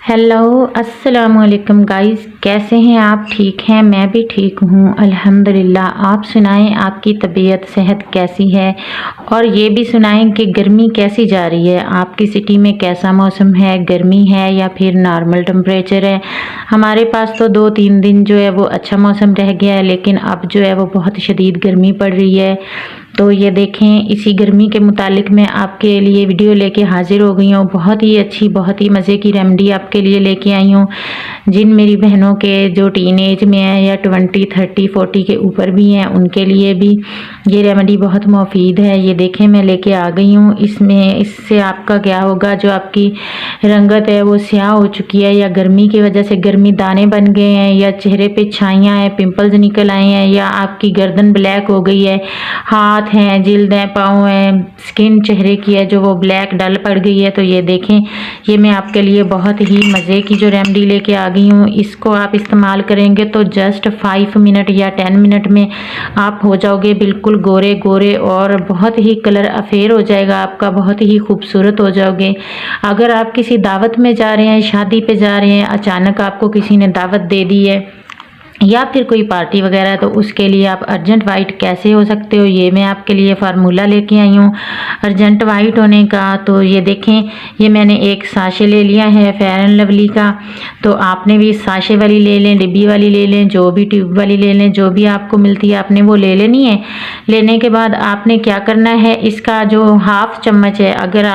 Hello अस्सलाम वालेकुम guys, कैसे हैं आप? ठीक हैं? मैं भी ठीक हूँ अल्हम्दुलिल्लाह। आप सुनाएं, आपकी तबीयत सेहत कैसी है? और ये भी सुनाएं कि गर्मी कैसी जा रही है। आपकी सिटी में कैसा मौसम है? गर्मी है या फिर नॉर्मल टेम्परेचर है? हमारे पास तो 2-3 दिन जो है वो अच्छा मौसम रह गया है, लेकिन अब जो है वो बहुत शदीद गर्मी पड़ रही है। तो ये देखें, इसी गर्मी के मुतालिक मैं आपके लिए वीडियो लेके हाजिर हो गई हूँ। बहुत ही अच्छी, बहुत ही मज़े की रेमेडी आपके लिए लेके आई हूँ। जिन मेरी बहनों के जो टीन एज में है या 20, 30, 40 के ऊपर भी हैं, उनके लिए भी ये रेमेडी बहुत मुफीद है। ये देखें, मैं लेके आ गई हूँ। इससे आपका क्या होगा, जो आपकी रंगत है वो स्याह हो चुकी है, या गर्मी की वजह से गर्मी दाने बन गए हैं, या चेहरे पे छाइयाँ हैं, पिंपल्स निकल आए हैं, या आपकी गर्दन ब्लैक हो गई है, हाथ हैं, जिल्द है, पाँव हैं, स्किन चेहरे की है जो वो ब्लैक डल पड़ गई है। तो ये देखें, ये मैं आपके लिए बहुत ही मज़े की जो रेमेडी लेके आ गई हूँ। इसको आप इस्तेमाल करेंगे तो जस्ट 5 मिनट या 10 मिनट में आप हो जाओगे बिल्कुल गोरे गोरे, और बहुत ही कलर अफेयर हो जाएगा आपका, बहुत ही खूबसूरत हो जाओगे। अगर आप किसी दावत में जा रहे हैं, शादी पे जा रहे हैं, अचानक आपको किसी ने दावत दे दी है, या फिर कोई पार्टी वगैरह है, तो उसके लिए आप अर्जेंट वाइट कैसे हो सकते हो, ये मैं आपके लिए फार्मूला लेके आई हूँ अर्जेंट वाइट होने का। तो ये देखें, ये मैंने एक साशे ले लिया है फेयर एंड लवली का। तो आपने भी साशे वाली ले लें, डिब्बी वाली ले लें, जो भी ट्यूब वाली ले लें, जो भी आपको मिलती है आपने वो ले लेनी है। लेने के बाद आपने क्या करना है, इसका जो हाफ चम्मच है, अगर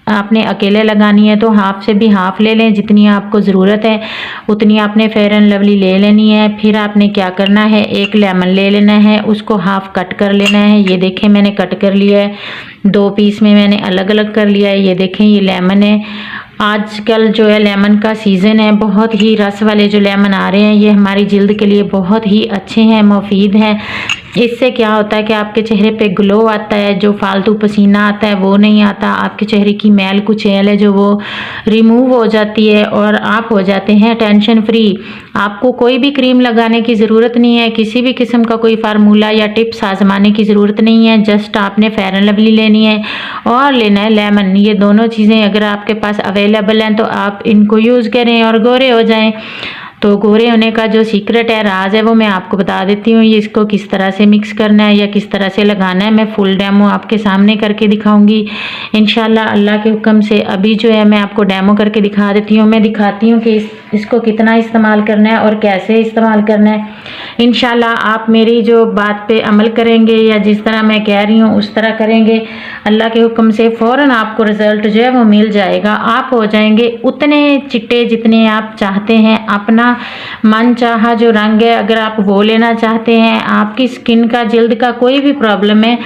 आपने अकेले लगानी है तो हाफ से भी हाफ ले लें, जितनी आपको ज़रूरत है उतनी आपने फेयर एंड लवली ले लेनी है। फिर आपने क्या करना है, एक लेमन ले लेना है, उसको हाफ कट कर लेना है। ये देखें, मैंने कट कर लिया है, 2 पीस में मैंने अलग अलग कर लिया है। ये देखें, ये लेमन है। आजकल जो है लेमन का सीज़न है, बहुत ही रस वाले जो लेमन आ रहे हैं, ये हमारी जिल्द के लिए बहुत ही अच्छे हैं, मुफीद हैं। इससे क्या होता है कि आपके चेहरे पे ग्लो आता है, जो फालतू पसीना आता है वो नहीं आता, आपके चेहरे की मैल कुचैल है जो वो रिमूव हो जाती है, और आप हो जाते हैं टेंशन फ्री। आपको कोई भी क्रीम लगाने की ज़रूरत नहीं है, किसी भी किस्म का कोई फार्मूला या टिप्स आजमाने की ज़रूरत नहीं है। जस्ट आपने फेयर एंड लवली लेनी है और लेना है लेमन। ये दोनों चीज़ें अगर आपके पास अवेलेबल हैं तो आप इनको यूज़ करें और गोरे हो जाएं। तो गोरे होने का जो सीक्रेट है, राज है, वो मैं आपको बता देती हूँ। ये इसको किस तरह से मिक्स करना है या किस तरह से लगाना है, मैं फुल डेमो आपके सामने करके दिखाऊंगी इंशाल्लाह अल्लाह के हुक्म से। अभी जो है मैं आपको डेमो करके दिखा देती हूँ। मैं दिखाती हूँ कि इसको कितना इस्तेमाल करना है और कैसे इस्तेमाल करना है। इंशाल्लाह आप मेरी जो बात पे अमल करेंगे या जिस तरह मैं कह रही हूँ उस तरह करेंगे, अल्लाह के हुक्म से फ़ौरन आपको रिज़ल्ट जो है वो मिल जाएगा। आप हो जाएंगे उतने चिट्टे जितने आप चाहते हैं। अपना मन चाहा जो रंग है अगर आप वो लेना चाहते हैं, आपकी स्किन का, जिल्द का कोई भी प्रॉब्लम है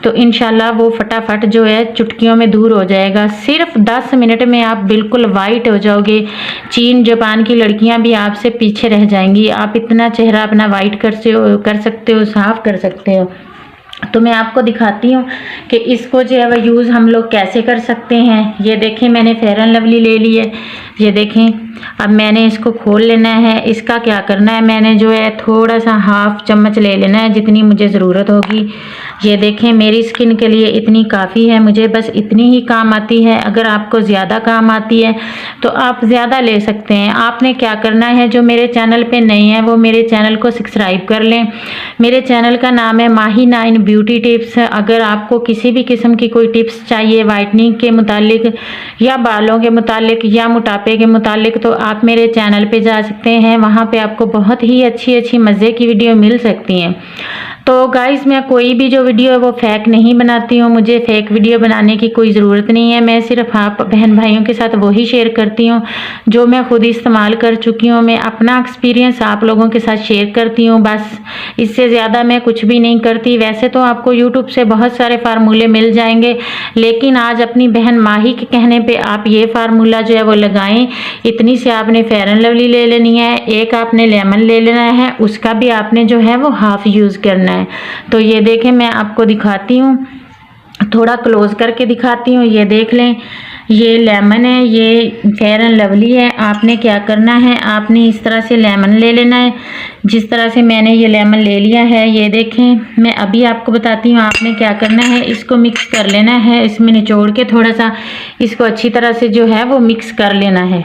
तो इंशाल्लाह वो फटाफट जो है चुटकियों में दूर हो जाएगा। सिर्फ 10 मिनट में आप बिल्कुल वाइट हो जाओगे। चीन जापान की लड़कियां भी आपसे पीछे रह जाएंगी। आप इतना चेहरा अपना वाइट कर सकते हो, साफ कर सकते हो। तो मैं आपको दिखाती हूँ कि इसको जो है वह यूज़ हम लोग कैसे कर सकते हैं। ये देखें, मैंने फेयर एंड लवली ले ली है। ये देखें, अब मैंने इसको खोल लेना है। इसका क्या करना है, मैंने जो है थोड़ा सा हाफ चम्मच ले लेना है, जितनी मुझे ज़रूरत होगी। ये देखें, मेरी स्किन के लिए इतनी काफ़ी है, मुझे बस इतनी ही काम आती है। अगर आपको ज़्यादा काम आती है तो आप ज़्यादा ले सकते हैं। आपने क्या करना है, जो मेरे चैनल पे नए हैं वो मेरे चैनल को सब्सक्राइब कर लें। मेरे चैनल का नाम है माही 9 ब्यूटी टिप्स। अगर आपको किसी भी किस्म की कोई टिप्स चाहिए वाइटनिंग के मुतालिक या बालों के मुतालिक या मोटापे के मुतालिक, तो आप मेरे चैनल पे जा सकते हैं। वहाँ पे आपको बहुत ही अच्छी अच्छी मज़े की वीडियो मिल सकती हैं। तो गाइस, मैं कोई भी जो वीडियो है वो फेक नहीं बनाती हूँ। मुझे फेक वीडियो बनाने की कोई ज़रूरत नहीं है। मैं सिर्फ आप बहन भाइयों के साथ वही शेयर करती हूँ जो मैं खुद इस्तेमाल कर चुकी हूँ। मैं अपना एक्सपीरियंस आप लोगों के साथ शेयर करती हूँ, बस इससे ज़्यादा मैं कुछ भी नहीं करती। वैसे तो आपको यूट्यूब से बहुत सारे फार्मूले मिल जाएंगे, लेकिन आज अपनी बहन माही के कहने पर आप ये फार्मूला जो है वो लगाएं। इतनी से आपने फेयर एंड लवली ले लेनी है, एक आपने लेमन ले लेना है, उसका भी आपने जो है वो हाफ यूज़ करना है। तो ये देखें, मैं आपको दिखाती हूँ, थोड़ा क्लोज करके दिखाती हूँ। ये देख लें, ये लेमन है, ये फेयर एंड लवली है। आपने क्या करना है, आपने इस तरह से लेमन ले लेना है, जिस तरह से मैंने ये लेमन ले लिया है। ये देखें, मैं अभी आपको बताती हूँ आपने क्या करना है। इसको मिक्स कर लेना है, इसमें निचोड़ के थोड़ा सा इसको अच्छी तरह से जो है वो मिक्स कर लेना है।